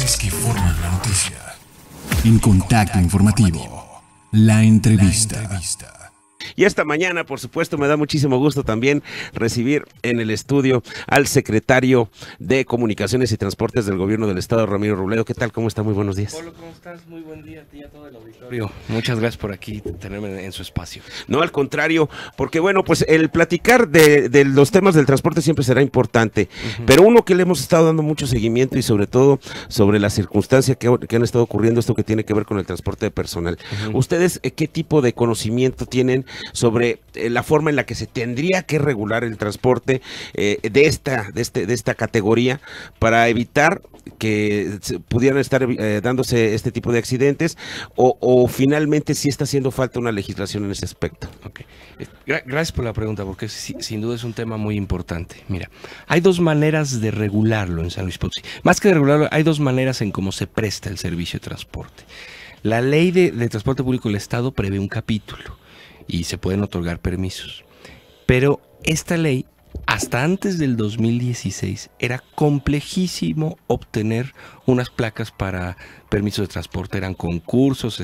voces que forman la noticia. En Contacto Informativo, la entrevista. Y esta mañana, por supuesto, me da muchísimo gusto también recibir en el estudio al secretario de Comunicaciones y Transportes del Gobierno del Estado, Ramiro Robledo. ¿Qué tal? ¿Cómo está? Muy buenos días. Polo, ¿cómo estás? Muy buen día a ti y a todo el auditorio. Muchas gracias por aquí tenerme en su espacio. No, al contrario, porque bueno, pues el platicar de los temas del transporte siempre será importante, pero uno que le hemos estado dando mucho seguimiento y sobre todo sobre la circunstancia que han estado ocurriendo, esto que tiene que ver con el transporte de personal. ¿Ustedes qué tipo de conocimiento tienen sobre la forma en la que se tendría que regular el transporte de esta categoría para evitar que pudieran estar dándose este tipo de accidentes o finalmente sí está haciendo falta una legislación en ese aspecto? Okay. Gracias por la pregunta, porque sin duda es un tema muy importante. Mira, hay dos maneras de regularlo en San Luis Potosí. Más que de regularlo, hay dos maneras en cómo se presta el servicio de transporte. La ley de transporte público del Estado prevé un capítulo y se pueden otorgar permisos. Pero esta ley, hasta antes del 2016, era complejísimo obtener unas placas para permisos de transporte. Eran concursos,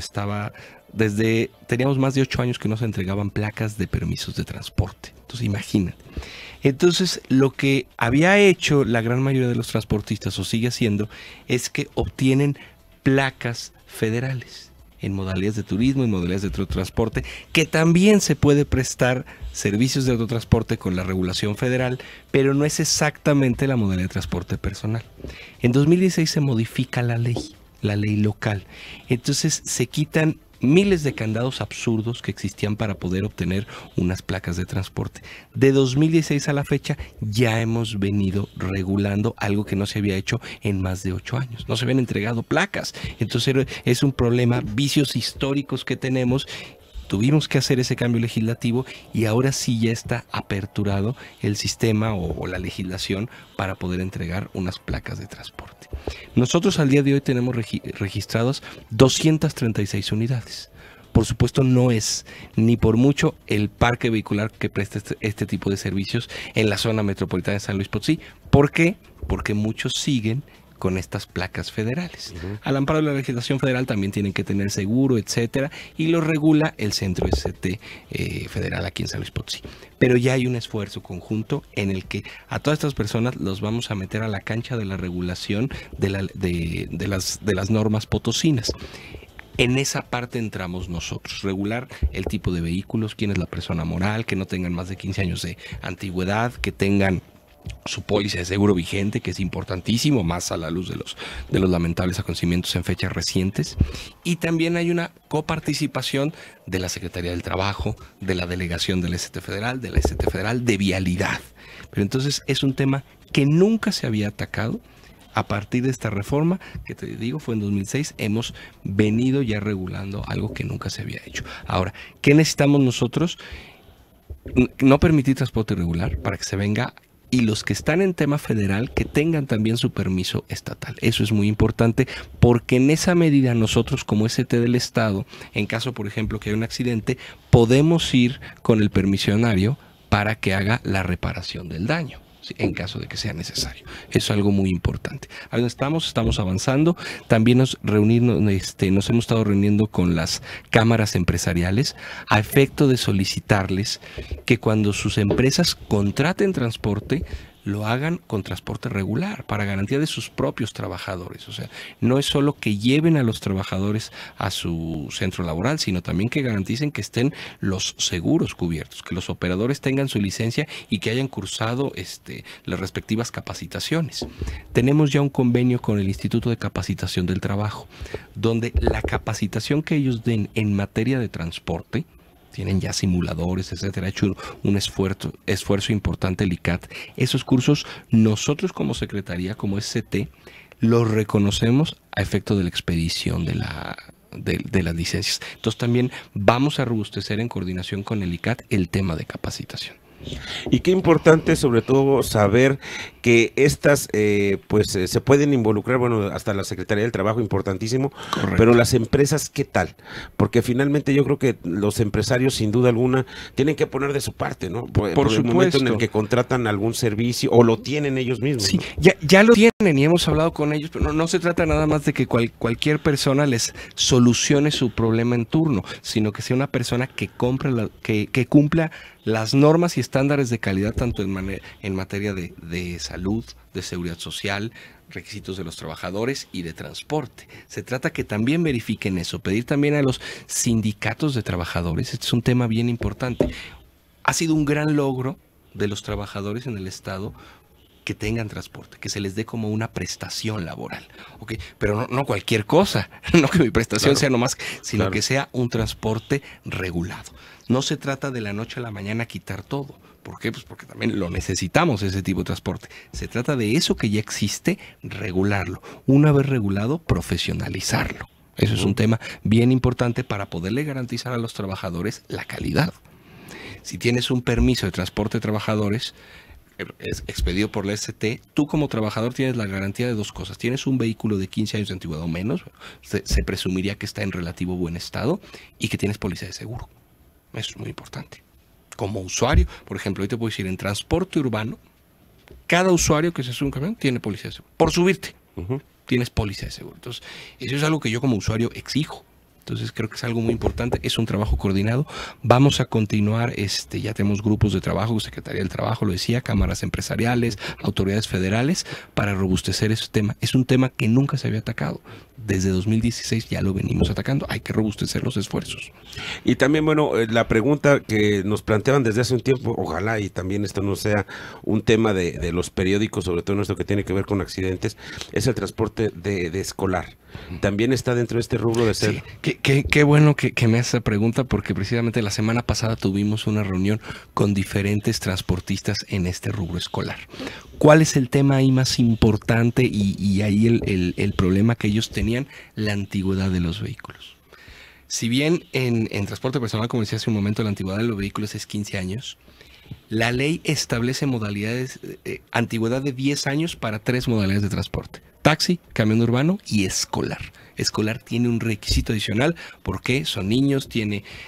teníamos más de 8 años que no se entregaban placas de permisos de transporte. Entonces, imagínate. Entonces, lo que había hecho la gran mayoría de los transportistas, o sigue haciendo, es que obtienen placas federales en modalidades de turismo, en modalidades de autotransporte, que también se puede prestar servicios de autotransporte con la regulación federal, pero no es exactamente la modalidad de transporte personal. En 2016 se modifica la ley local. Entonces se quitan miles de candados absurdos que existían para poder obtener unas placas de transporte. De 2016 a la fecha ya hemos venido regulando algo que no se había hecho en más de 8 años. No se habían entregado placas. Entonces es un problema, vicios históricos que tenemos. Tuvimos que hacer ese cambio legislativo y ahora sí ya está aperturado el sistema o la legislación para poder entregar unas placas de transporte. Nosotros al día de hoy tenemos registrados 236 unidades. Por supuesto no es ni por mucho el parque vehicular que presta este tipo de servicios en la zona metropolitana de San Luis Potosí. ¿Por qué? Porque muchos siguen con estas placas federales. Al amparo de la legislación federal también tienen que tener seguro, etcétera, y lo regula el Centro ST federal aquí en San Luis Potosí. Pero ya hay un esfuerzo conjunto en el que a todas estas personas los vamos a meter a la cancha de la regulación de las normas potosinas. En esa parte entramos nosotros, regular el tipo de vehículos, quién es la persona moral, que no tengan más de 15 años de antigüedad, que tengan su póliza de seguro vigente, que es importantísimo, más a la luz de los lamentables acontecimientos en fechas recientes. Y también hay una coparticipación de la Secretaría del Trabajo, de la Delegación del ST Federal, de la ST Federal de Vialidad. Pero entonces es un tema que nunca se había atacado. A partir de esta reforma, que te digo, fue en 2006, hemos venido ya regulando algo que nunca se había hecho. Ahora, ¿qué necesitamos nosotros? No permitir transporte irregular para que se venga, y los que están en tema federal que tengan también su permiso estatal. Eso es muy importante porque en esa medida nosotros como ST del Estado, en caso por ejemplo que haya un accidente, podemos ir con el permisionario para que haga la reparación del daño, ¿sí?, en caso de que sea necesario. Eso es algo muy importante. Ahí estamos avanzando. También nos hemos estado reuniendo con las cámaras empresariales a efecto de solicitarles que cuando sus empresas contraten transporte, lo hagan con transporte regular para garantía de sus propios trabajadores. O sea, no es solo que lleven a los trabajadores a su centro laboral, sino también que garanticen que estén los seguros cubiertos, que los operadores tengan su licencia y que hayan cursado las respectivas capacitaciones. Tenemos ya un convenio con el Instituto de Capacitación del Trabajo, donde la capacitación que ellos den en materia de transporte, tienen ya simuladores, etcétera, ha hecho un esfuerzo importante el ICAT. Esos cursos nosotros como Secretaría, como ST, los reconocemos a efecto de la expedición de las licencias. Entonces también vamos a robustecer en coordinación con el ICAT el tema de capacitación. Y qué importante sobre todo saber que estas se pueden involucrar, bueno, hasta la Secretaría del Trabajo, importantísimo. Correcto. Pero las empresas, ¿qué tal? Porque finalmente yo creo que los empresarios sin duda alguna tienen que poner de su parte, ¿no? Por el momento en el que contratan algún servicio o lo tienen ellos mismos. Sí, ¿no? ya lo tienen y hemos hablado con ellos, pero no se trata nada más de que cualquier persona les solucione su problema en turno, sino que sea una persona que cumpla las normas y estándares de calidad tanto en materia de salud, de seguridad social, requisitos de los trabajadores y de transporte. Se trata que también verifiquen eso, pedir también a los sindicatos de trabajadores. Este es un tema bien importante. Ha sido un gran logro de los trabajadores en el Estado que tengan transporte, que se les dé como una prestación laboral, ¿okay? Pero no cualquier cosa, no que mi prestación sea nomás, sino que sea un transporte regulado. No se trata de la noche a la mañana quitar todo. ¿Por qué? Pues porque también lo necesitamos, ese tipo de transporte. Se trata de eso que ya existe, regularlo. Una vez regulado, profesionalizarlo. Eso es un tema bien importante para poderle garantizar a los trabajadores la calidad. Si tienes un permiso de transporte de trabajadores expedido por la ST, tú como trabajador tienes la garantía de dos cosas. Tienes un vehículo de 15 años de antigüedad o menos, se presumiría que está en relativo buen estado, y que tienes póliza de seguro. Eso es muy importante. Como usuario, por ejemplo, hoy te puedo decir, en transporte urbano, cada usuario que se sube a un camión tiene póliza de seguro. Por subirte, tienes póliza de seguro. Entonces, eso es algo que yo como usuario exijo. Entonces creo que es algo muy importante, es un trabajo coordinado. Vamos a continuar, ya tenemos grupos de trabajo, Secretaría del Trabajo, lo decía, cámaras empresariales, autoridades federales, para robustecer ese tema. Es un tema que nunca se había atacado. Desde 2016 ya lo venimos atacando, hay que robustecer los esfuerzos. Y también, bueno, la pregunta que nos planteaban desde hace un tiempo, ojalá y también esto no sea un tema de los periódicos, sobre todo en esto que tiene que ver con accidentes, es el transporte de escolar. También está dentro de este rubro de ser... Sí, qué bueno que me hace esa pregunta, porque precisamente la semana pasada tuvimos una reunión con diferentes transportistas en este rubro escolar. ¿Cuál es el tema ahí más importante y ahí el problema que ellos tenían? La antigüedad de los vehículos. Si bien en transporte personal, como decía hace un momento, la antigüedad de los vehículos es 15 años, la ley establece modalidades, antigüedad de 10 años para 3 modalidades de transporte: taxi, camión urbano y escolar. Escolar tiene un requisito adicional porque son niños,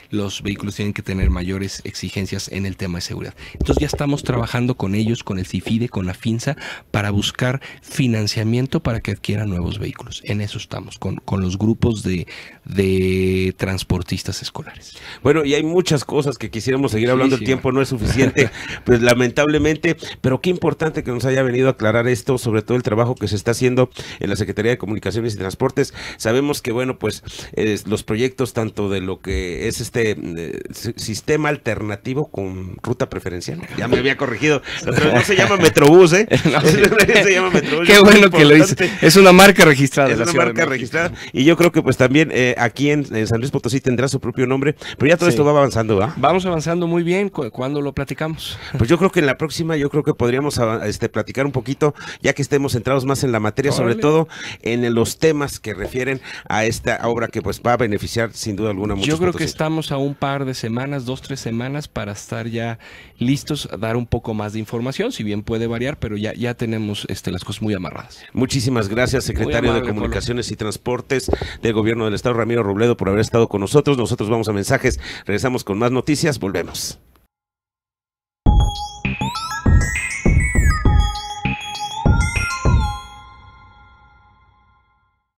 los vehículos tienen que tener mayores exigencias en el tema de seguridad. Entonces ya estamos trabajando con ellos, con el CIFIDE, con la FINSA, para buscar financiamiento para que adquieran nuevos vehículos. En eso estamos, con los grupos de transportistas escolares. Bueno, y hay muchas cosas que quisiéramos seguir hablando, el tiempo no es suficiente, pues lamentablemente, pero qué importante que nos haya venido a aclarar esto, sobre todo el trabajo que se está haciendo en la Secretaría de Comunicaciones y Transportes. Sabemos que, bueno, pues los proyectos tanto de lo que es sistema alternativo con ruta preferencial, ya me había corregido, no se llama Metrobús, No, se llama Metrobús. Qué bueno que lo dice, es una marca registrada. Es una marca registrada, y yo creo que pues también aquí en San Luis Potosí tendrá su propio nombre, pero ya todo esto va avanzando, ¿verdad? Vamos avanzando muy bien. ¿Cuándo lo platicamos? Pues yo creo que en la próxima, yo creo que podríamos platicar un poquito, ya que estemos centrados más en la materia, sobre todo en los temas que refieren a esta obra que pues va a beneficiar sin duda alguna muchos. Yo creo que estamos a un par de semanas, 2-3 semanas para estar ya listos a dar un poco más de información, si bien puede variar, pero ya tenemos las cosas muy amarradas. Muchísimas gracias, secretario de Comunicaciones y Transportes del Gobierno del Estado, Ramiro Robledo, por haber estado con nosotros. Nosotros vamos a mensajes, regresamos con más noticias, volvemos.